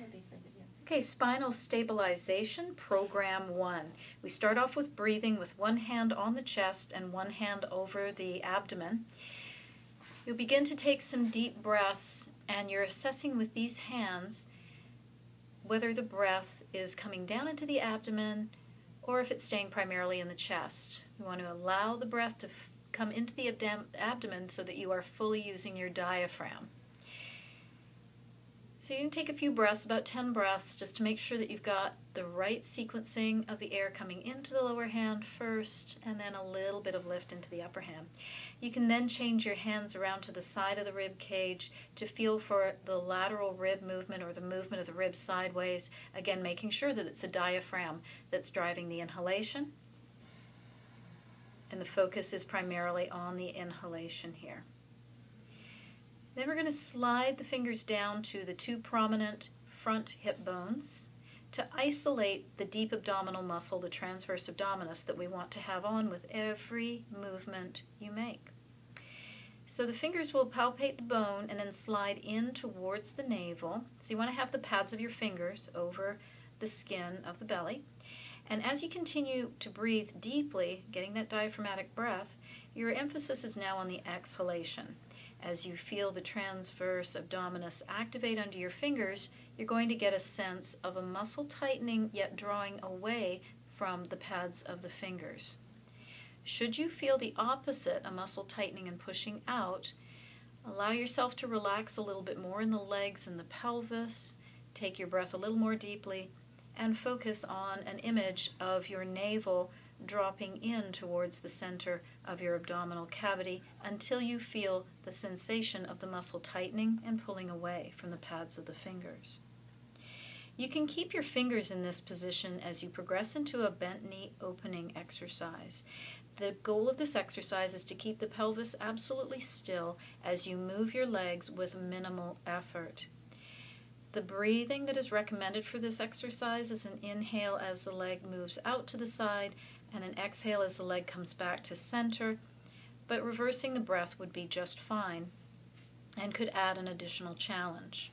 would be for video. Okay, Spinal Stabilization Program 1. We start off with breathing with one hand on the chest and one hand over the abdomen. You'll begin to take some deep breaths, and you're assessing with these hands whether the breath is coming down into the abdomen or if it's staying primarily in the chest. You want to allow the breath to come into the abdomen so that you are fully using your diaphragm. So you can take a few breaths, about 10 breaths, just to make sure that you've got the right sequencing of the air coming into the lower hand first, and then a little bit of lift into the upper hand. You can then change your hands around to the side of the rib cage to feel for the lateral rib movement or the movement of the ribs sideways, again making sure that it's a diaphragm that's driving the inhalation, and the focus is primarily on the inhalation here. Then we're going to slide the fingers down to the two prominent front hip bones to isolate the deep abdominal muscle, the transverse abdominis, that we want to have on with every movement you make. So the fingers will palpate the bone and then slide in towards the navel. So you want to have the pads of your fingers over the skin of the belly. And as you continue to breathe deeply, getting that diaphragmatic breath, your emphasis is now on the exhalation. As you feel the transverse abdominis activate under your fingers, you're going to get a sense of a muscle tightening yet drawing away from the pads of the fingers. Should you feel the opposite, a muscle tightening and pushing out, allow yourself to relax a little bit more in the legs and the pelvis, take your breath a little more deeply, and focus on an image of your navel dropping in towards the center of your abdominal cavity until you feel the sensation of the muscle tightening and pulling away from the pads of the fingers. You can keep your fingers in this position as you progress into a bent knee opening exercise. The goal of this exercise is to keep the pelvis absolutely still as you move your legs with minimal effort. The breathing that is recommended for this exercise is an inhale as the leg moves out to the side and an exhale as the leg comes back to center, but reversing the breath would be just fine and could add an additional challenge.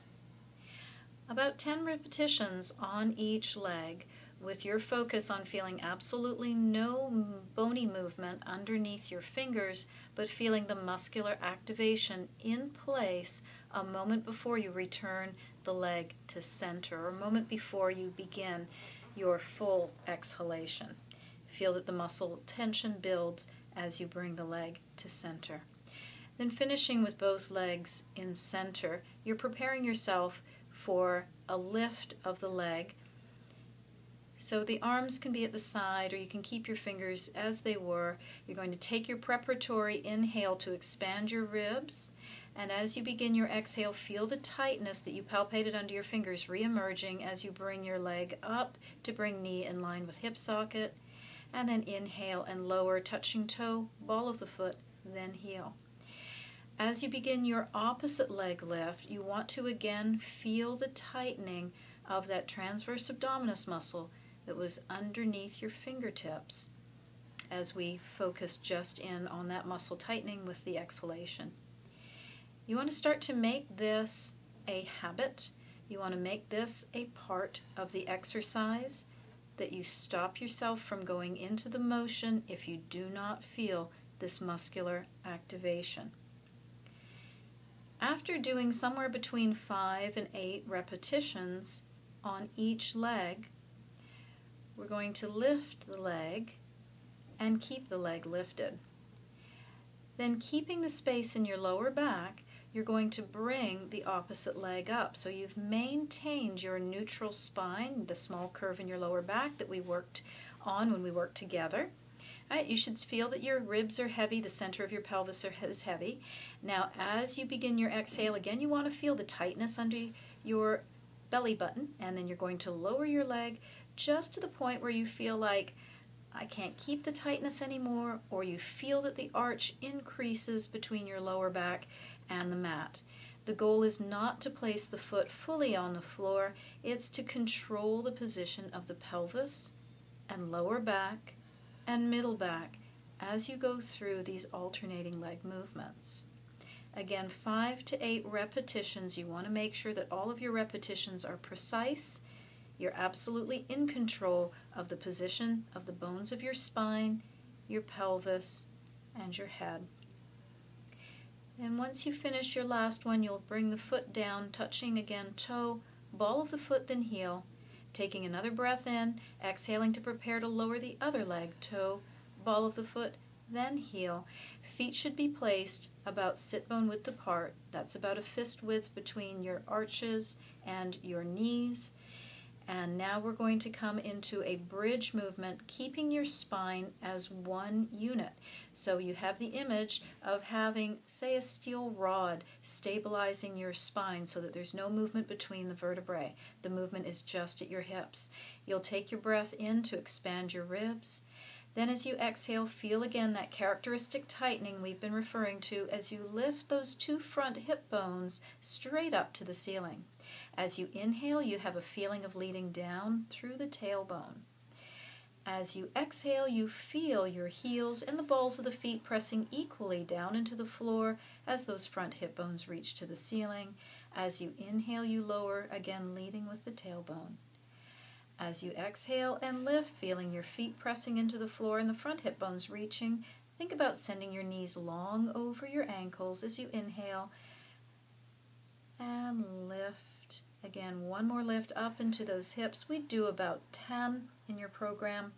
About 10 repetitions on each leg with your focus on feeling absolutely no bony movement underneath your fingers, but feeling the muscular activation in place a moment before you return the leg to center, or a moment before you begin your full exhalation. Feel that the muscle tension builds as you bring the leg to center. Then finishing with both legs in center, you're preparing yourself for a lift of the leg. So the arms can be at the side, or you can keep your fingers as they were. You're going to take your preparatory inhale to expand your ribs, and as you begin your exhale, feel the tightness that you palpated under your fingers re-emerging as you bring your leg up to bring knee in line with hip socket, and then inhale and lower, touching toe, ball of the foot, then heel. As you begin your opposite leg lift, you want to again feel the tightening of that transverse abdominis muscle that was underneath your fingertips as we focus just in on that muscle tightening with the exhalation. You want to start to make this a habit. You want to make this a part of the exercise, that you stop yourself from going into the motion if you do not feel this muscular activation. After doing somewhere between 5 and 8 repetitions on each leg, we're going to lift the leg and keep the leg lifted. Then, keeping the space in your lower back, you're going to bring the opposite leg up. So you've maintained your neutral spine, the small curve in your lower back that we worked on when we worked together. All right, you should feel that your ribs are heavy, the center of your pelvis is heavy. Now, as you begin your exhale, again, you want to feel the tightness under your belly button, and then you're going to lower your leg just to the point where you feel like, I can't keep the tightness anymore, or you feel that the arch increases between your lower back and the mat. The goal is not to place the foot fully on the floor, it's to control the position of the pelvis and lower back and middle back as you go through these alternating leg movements. Again, 5 to 8 repetitions. You want to make sure that all of your repetitions are precise. You're absolutely in control of the position of the bones of your spine, your pelvis, and your head. Then once you finish your last one, you'll bring the foot down, touching again toe, ball of the foot, then heel. Taking another breath in, exhaling to prepare to lower the other leg, toe, ball of the foot, then heel. Feet should be placed about sit bone width apart. That's about a fist width between your arches and your knees. And now we're going to come into a bridge movement, keeping your spine as one unit. So you have the image of having, say, a steel rod stabilizing your spine so that there's no movement between the vertebrae. The movement is just at your hips. You'll take your breath in to expand your ribs. Then as you exhale, feel again that characteristic tightening we've been referring to as you lift those 2 front hip bones straight up to the ceiling. As you inhale, you have a feeling of leading down through the tailbone. As you exhale, you feel your heels and the balls of the feet pressing equally down into the floor as those front hip bones reach to the ceiling. As you inhale, you lower, again leading with the tailbone. As you exhale and lift, feeling your feet pressing into the floor and the front hip bones reaching, think about sending your knees long over your ankles as you inhale and lift. Again, one more lift up into those hips. We do about 10 in your program.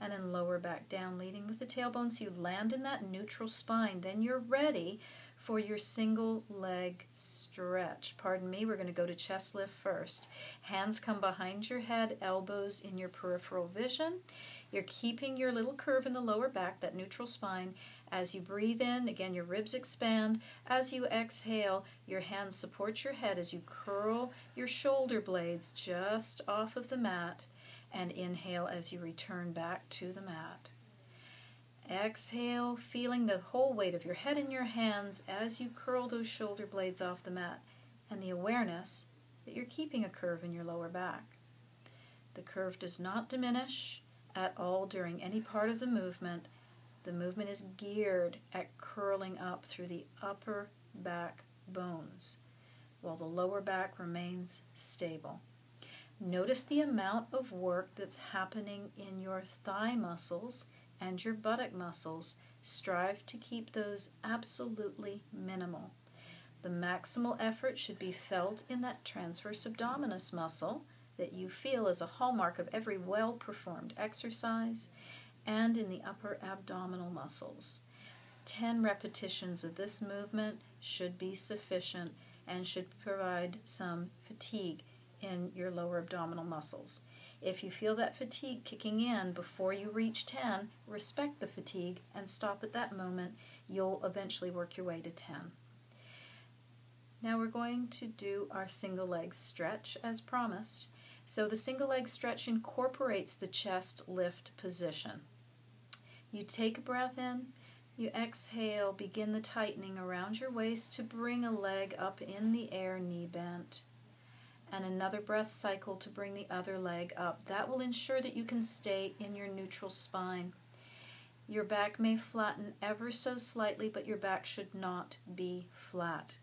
And then lower back down, leading with the tailbone so you land in that neutral spine. Then you're ready for your single leg stretch. Pardon me, we're going to go to chest lift first. Hands come behind your head, elbows in your peripheral vision. You're keeping your little curve in the lower back, that neutral spine. As you breathe in, again, your ribs expand. As you exhale, your hands support your head as you curl your shoulder blades just off of the mat. And inhale as you return back to the mat. Exhale, feeling the whole weight of your head in your hands as you curl those shoulder blades off the mat, and the awareness that you're keeping a curve in your lower back. The curve does not diminish at all during any part of the movement. The movement is geared at curling up through the upper back bones, while the lower back remains stable. Notice the amount of work that's happening in your thigh muscles and your buttock muscles. Strive to keep those absolutely minimal. The maximal effort should be felt in that transverse abdominis muscle that you feel is a hallmark of every well-performed exercise, and in the upper abdominal muscles. 10 repetitions of this movement should be sufficient and should provide some fatigue in your lower abdominal muscles. If you feel that fatigue kicking in before you reach 10, respect the fatigue and stop at that moment. You'll eventually work your way to 10. Now we're going to do our single leg stretch as promised. So the single leg stretch incorporates the chest lift position. You take a breath in, you exhale, begin the tightening around your waist to bring a leg up in the air, knee bent. And another breath cycle to bring the other leg up. That will ensure that you can stay in your neutral spine. Your back may flatten ever so slightly, but your back should not be flat.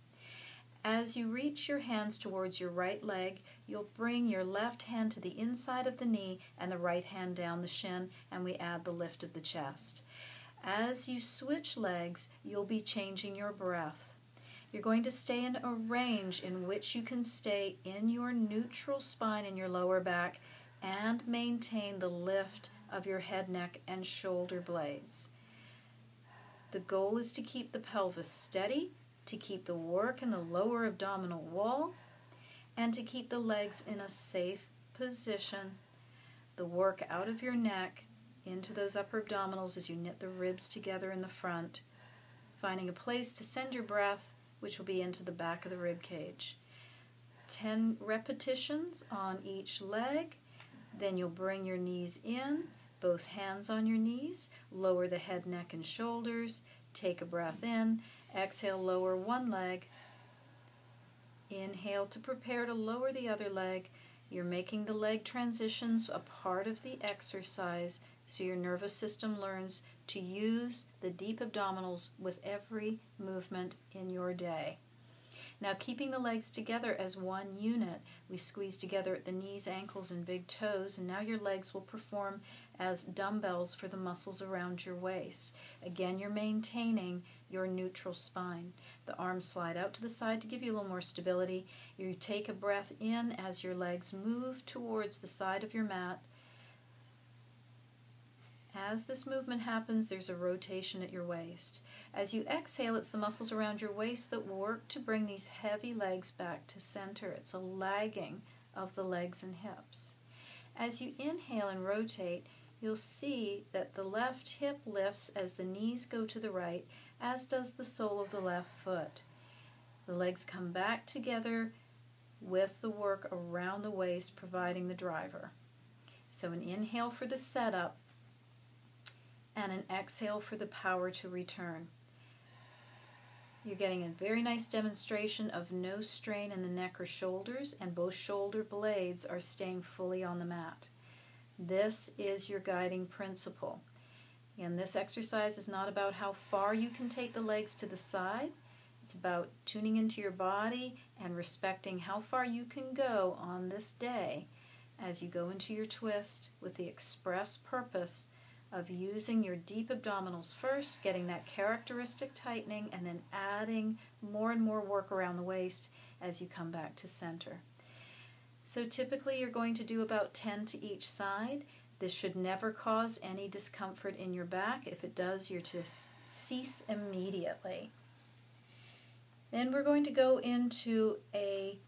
As you reach your hands towards your right leg, you'll bring your left hand to the inside of the knee and the right hand down the shin, and we add the lift of the chest. As you switch legs, you'll be changing your breath. You're going to stay in a range in which you can stay in your neutral spine in your lower back and maintain the lift of your head, neck, and shoulder blades. The goal is to keep the pelvis steady, to keep the work in the lower abdominal wall, and to keep the legs in a safe position. The work out of your neck into those upper abdominals as you knit the ribs together in the front, finding a place to send your breath, which will be into the back of the rib cage. 10 repetitions on each leg. Then you'll bring your knees in, both hands on your knees, lower the head, neck, and shoulders, take a breath in, exhale, lower one leg, inhale to prepare to lower the other leg. You're making the leg transitions a part of the exercise so your nervous system learns to use the deep abdominals with every movement in your day. Now, keeping the legs together as one unit, we squeeze together at the knees, ankles, and big toes, and now your legs will perform as dumbbells for the muscles around your waist. Again, you're maintaining your neutral spine. The arms slide out to the side to give you a little more stability. You take a breath in as your legs move towards the side of your mat. As this movement happens, there's a rotation at your waist. As you exhale, it's the muscles around your waist that work to bring these heavy legs back to center. It's a lagging of the legs and hips. As you inhale and rotate, you'll see that the left hip lifts as the knees go to the right, as does the sole of the left foot. The legs come back together with the work around the waist, providing the driver. So an inhale for the setup, and an exhale for the power to return. You're getting a very nice demonstration of no strain in the neck or shoulders, and both shoulder blades are staying fully on the mat. This is your guiding principle. And this exercise is not about how far you can take the legs to the side. It's about tuning into your body and respecting how far you can go on this day as you go into your twist with the express purpose of using your deep abdominals first, getting that characteristic tightening, and then adding more and more work around the waist as you come back to center. So typically you're going to do about 10 to each side. This should never cause any discomfort in your back. If it does, you're to cease immediately. Then we're going to go into a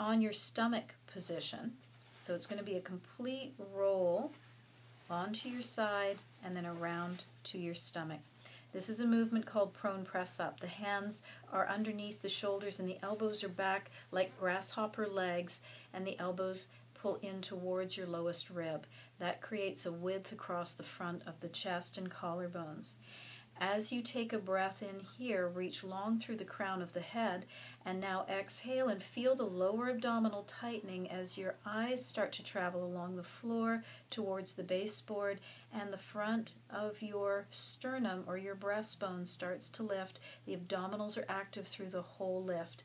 on your stomach position. So it's going to be a complete roll onto your side and then around to your stomach. This is a movement called prone press up. The hands are underneath the shoulders and the elbows are back like grasshopper legs, and the elbows pull in towards your lowest rib. That creates a width across the front of the chest and collarbones. As you take a breath in here, reach long through the crown of the head, and now exhale and feel the lower abdominal tightening as your eyes start to travel along the floor towards the baseboard, and the front of your sternum or your breastbone starts to lift. The abdominals are active through the whole lift.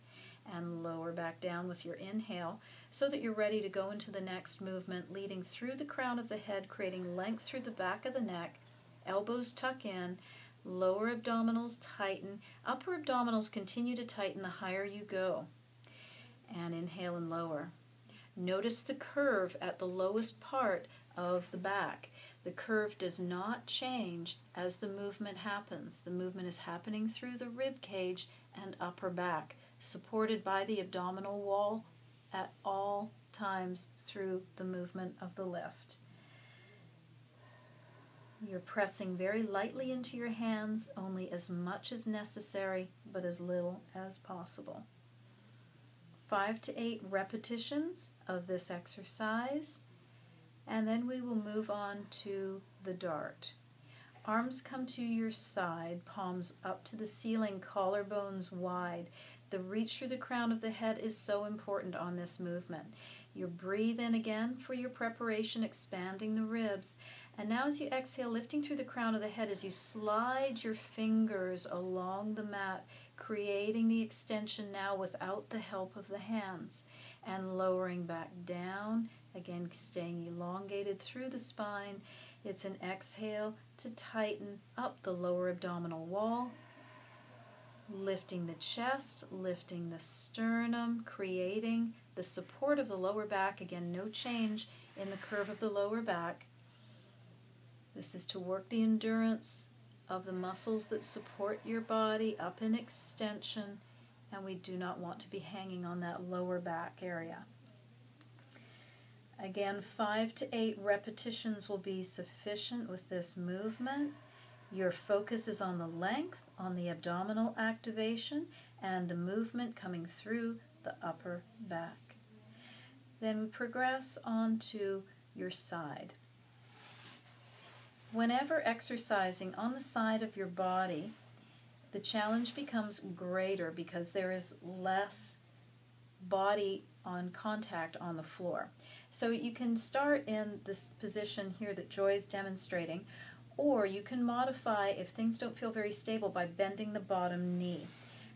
And lower back down with your inhale so that you're ready to go into the next movement, leading through the crown of the head, creating length through the back of the neck, elbows tuck in, lower abdominals tighten, upper abdominals continue to tighten the higher you go. And inhale and lower. Notice the curve at the lowest part of the back. The curve does not change as the movement happens. The movement is happening through the rib cage and upper back, supported by the abdominal wall at all times through the movement of the lift. You're pressing very lightly into your hands, only as much as necessary, but as little as possible. 5 to 8 repetitions of this exercise, and then we will move on to the dart. Arms come to your side, palms up to the ceiling, collarbones wide. The reach through the crown of the head is so important on this movement. You breathe in again for your preparation, expanding the ribs. And now as you exhale, lifting through the crown of the head as you slide your fingers along the mat, creating the extension now without the help of the hands, and lowering back down, again staying elongated through the spine. It's an exhale to tighten up the lower abdominal wall, lifting the chest, lifting the sternum, creating the support of the lower back. Again, no change in the curve of the lower back. This is to work the endurance of the muscles that support your body up in extension, and we do not want to be hanging on that lower back area. Again, 5 to 8 repetitions will be sufficient with this movement. Your focus is on the length, on the abdominal activation, and the movement coming through the upper back. Then we progress on to your side. Whenever exercising on the side of your body, the challenge becomes greater because there is less body on contact on the floor. So you can start in this position here that Joy's demonstrating, Or you can modify, if things don't feel very stable, by bending the bottom knee.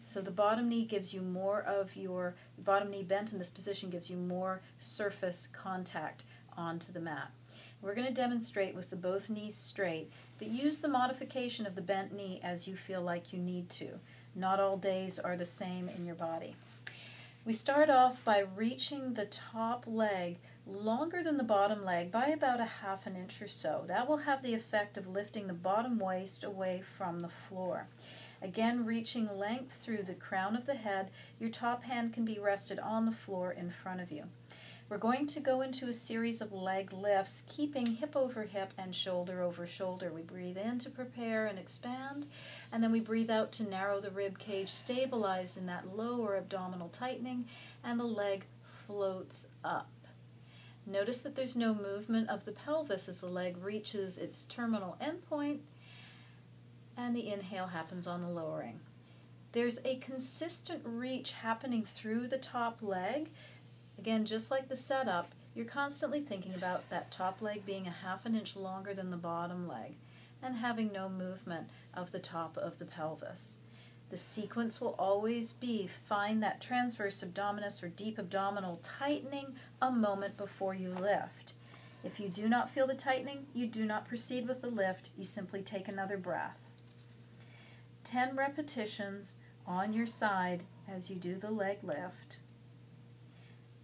So the bottom knee gives you more of your, bottom knee bent in this position gives you more surface contact onto the mat. We're going to demonstrate with the both knees straight, but use the modification of the bent knee as you feel like you need to. Not all days are the same in your body. We start off by reaching the top leg longer than the bottom leg by about a half an inch or so. That will have the effect of lifting the bottom waist away from the floor. Again, reaching length through the crown of the head, your top hand can be rested on the floor in front of you. We're going to go into a series of leg lifts, keeping hip over hip and shoulder over shoulder. We breathe in to prepare and expand, and then we breathe out to narrow the rib cage, stabilize in that lower abdominal tightening, and the leg floats up. Notice that there's no movement of the pelvis as the leg reaches its terminal endpoint, and the inhale happens on the lowering. There's a consistent reach happening through the top leg. Again, just like the setup, you're constantly thinking about that top leg being a half an inch longer than the bottom leg and having no movement of the top of the pelvis. The sequence will always be find that transverse abdominis or deep abdominal tightening a moment before you lift. If you do not feel the tightening, you do not proceed with the lift, you simply take another breath. 10 repetitions on your side as you do the leg lift.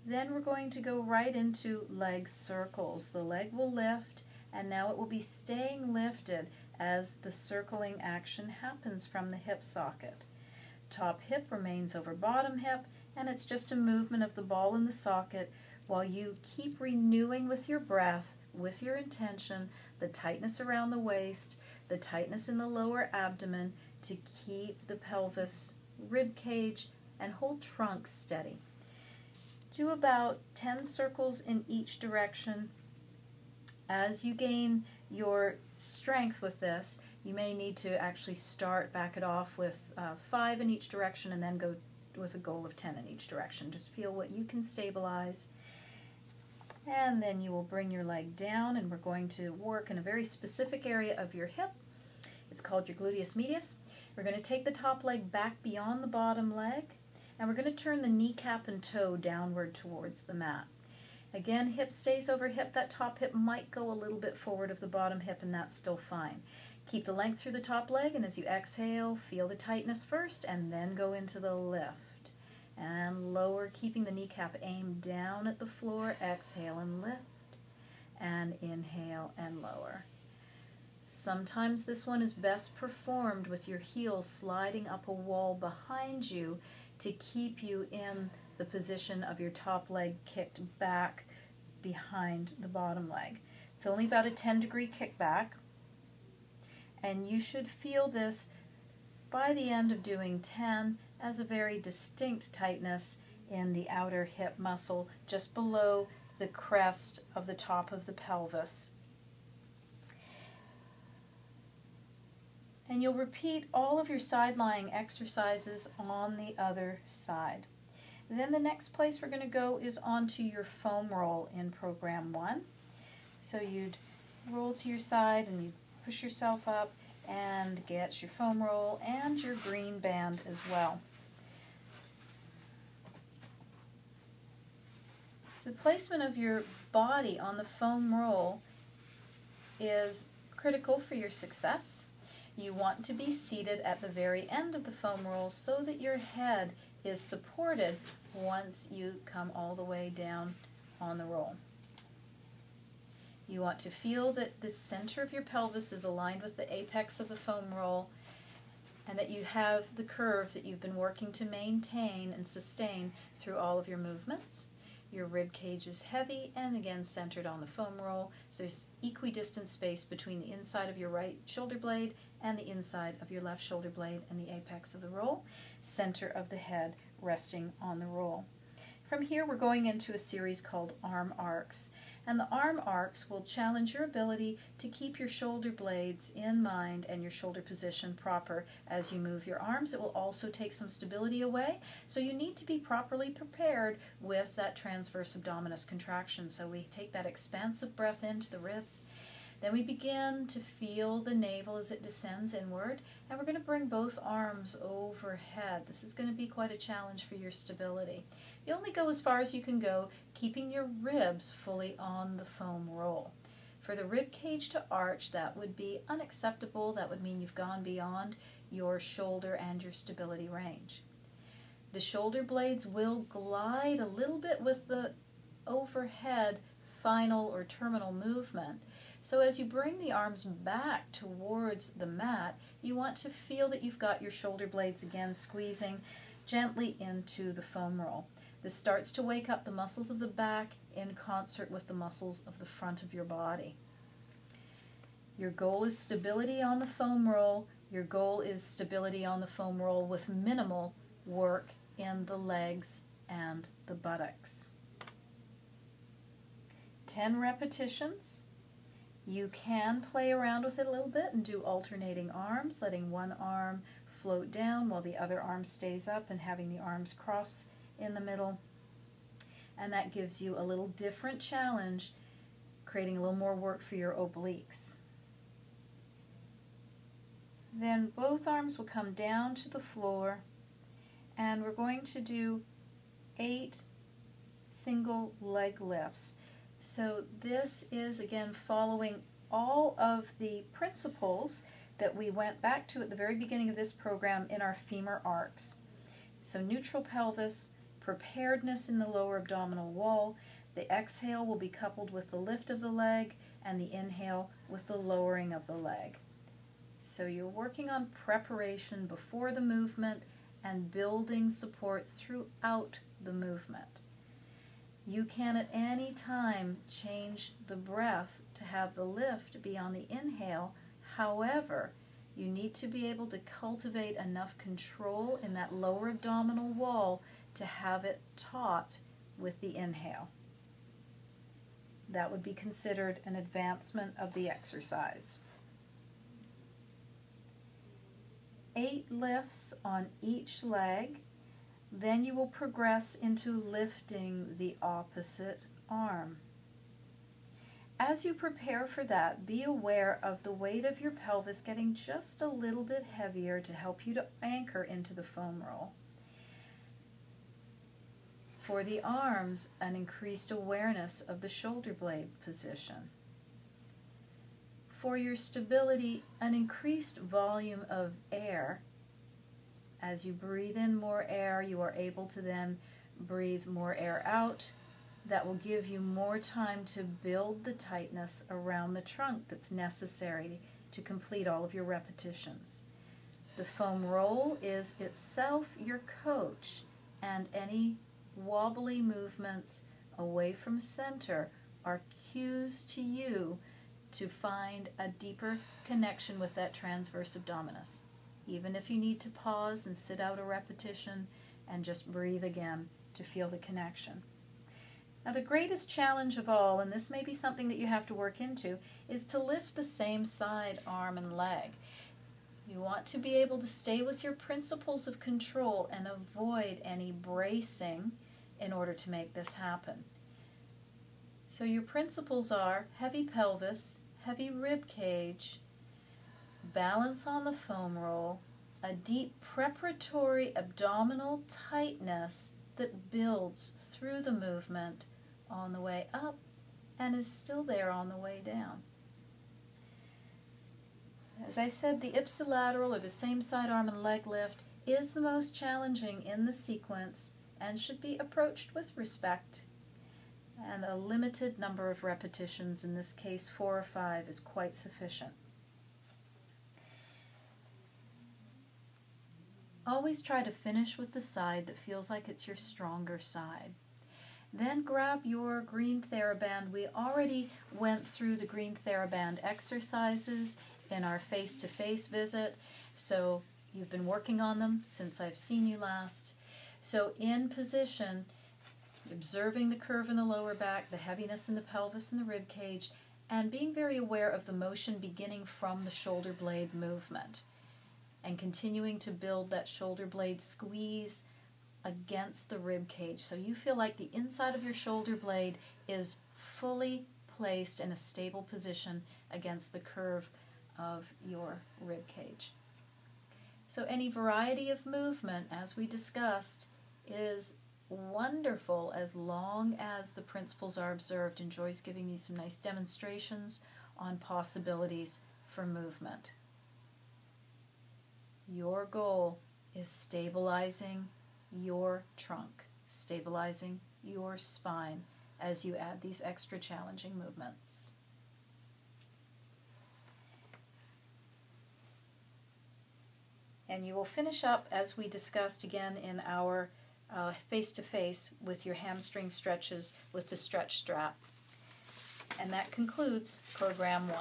Then we're going to go right into leg circles. The leg will lift, and now it will be staying lifted as the circling action happens from the hip socket. Top hip remains over bottom hip, and it's just a movement of the ball in the socket while you keep renewing with your breath, with your intention, the tightness around the waist, the tightness in the lower abdomen to keep the pelvis, rib cage, and whole trunk steady. Do about 10 circles in each direction. As you gain your strength with this, you may need to actually back it off with 5 in each direction and then go with a goal of 10 in each direction. Just feel what you can stabilize. And then you will bring your leg down, and we're going to work in a very specific area of your hip. It's called your gluteus medius. We're going to take the top leg back beyond the bottom leg, and we're going to turn the kneecap and toe downward towards the mat. Again, hip stays over hip. That top hip might go a little bit forward of the bottom hip, and that's still fine. Keep the length through the top leg, and as you exhale, feel the tightness first, and then go into the lift. And lower, keeping the kneecap aimed down at the floor. Exhale and lift, and inhale and lower. Sometimes this one is best performed with your heels sliding up a wall behind you to keep you in the position of your top leg kicked back behind the bottom leg. It's only about a 10-degree kickback, and you should feel this by the end of doing 10 as a very distinct tightness in the outer hip muscle just below the crest of the top of the pelvis. And you'll repeat all of your side-lying exercises on the other side. Then the next place we're going to go is onto your foam roll in Program 1. So you'd roll to your side and you push yourself up and get your foam roll and your green band as well. So the placement of your body on the foam roll is critical for your success. You want to be seated at the very end of the foam roll so that your head is supported once you come all the way down on the roll. You want to feel that the center of your pelvis is aligned with the apex of the foam roll, and that you have the curve that you've been working to maintain and sustain through all of your movements. Your rib cage is heavy and again centered on the foam roll, so there's equidistant space between the inside of your right shoulder blade and the inside of your left shoulder blade and the apex of the roll, center of the head resting on the roll. From here we're going into a series called arm arcs, and the arm arcs will challenge your ability to keep your shoulder blades in mind and your shoulder position proper as you move your arms. It will also take some stability away, so you need to be properly prepared with that transverse abdominis contraction. So we take that expansive breath into the ribs, Then we begin to feel the navel as it descends inward, and we're going to bring both arms overhead. This is going to be quite a challenge for your stability. You only go as far as you can go, keeping your ribs fully on the foam roll. For the rib cage to arch, that would be unacceptable. That would mean you've gone beyond your shoulder and your stability range. The shoulder blades will glide a little bit with the overhead final or terminal movement. So as you bring the arms back towards the mat, you want to feel that you've got your shoulder blades again squeezing gently into the foam roll. This starts to wake up the muscles of the back in concert with the muscles of the front of your body. Your goal is stability on the foam roll. Your goal is stability on the foam roll with minimal work in the legs and the buttocks. 10 repetitions. You can play around with it a little bit and do alternating arms, letting one arm float down while the other arm stays up and having the arms cross in the middle. And that gives you a little different challenge, creating a little more work for your obliques. Then both arms will come down to the floor, and we're going to do 8 single leg lifts. So this is, again, following all of the principles that we went back to at the very beginning of this program in our femur arcs. So neutral pelvis, preparedness in the lower abdominal wall. The exhale will be coupled with the lift of the leg, and the inhale with the lowering of the leg. So you're working on preparation before the movement and building support throughout the movement. You can at any time change the breath to have the lift be on the inhale. However, you need to be able to cultivate enough control in that lower abdominal wall to have it taut with the inhale. That would be considered an advancement of the exercise. 8 lifts on each leg. Then you will progress into lifting the opposite arm. As you prepare for that, be aware of the weight of your pelvis getting just a little bit heavier to help you to anchor into the foam roll. For the arms, an increased awareness of the shoulder blade position. For your stability, an increased volume of air. As you breathe in more air, you are able to then breathe more air out. That will give you more time to build the tightness around the trunk that's necessary to complete all of your repetitions. The foam roll is itself your coach, and any wobbly movements away from center are cues to you to find a deeper connection with that transverse abdominis. Even if you need to pause and sit out a repetition and just breathe again to feel the connection. Now the greatest challenge of all, and this may be something that you have to work into, is to lift the same side, arm, and leg. You want to be able to stay with your principles of control and avoid any bracing in order to make this happen. So your principles are heavy pelvis, heavy rib cage, balance on the foam roll, a deep preparatory abdominal tightness that builds through the movement on the way up and is still there on the way down. As I said, the ipsilateral, or the same side arm and leg lift, is the most challenging in the sequence and should be approached with respect. And a limited number of repetitions, in this case 4 or 5, is quite sufficient. Always try to finish with the side that feels like it's your stronger side. Then grab your green TheraBand. We already went through the green TheraBand exercises in our face-to-face visit, so you've been working on them since I've seen you last. So in position, observing the curve in the lower back, the heaviness in the pelvis and the rib cage, and being very aware of the motion beginning from the shoulder blade movement and continuing to build that shoulder blade squeeze against the rib cage. So you feel like the inside of your shoulder blade is fully placed in a stable position against the curve of your rib cage. So any variety of movement, as we discussed, is wonderful as long as the principles are observed. And Joy's giving you some nice demonstrations on possibilities for movement. Your goal is stabilizing your trunk, stabilizing your spine as you add these extra challenging movements. And you will finish up, as we discussed again in our face-to-face, with your hamstring stretches with the stretch strap. And that concludes Program 1.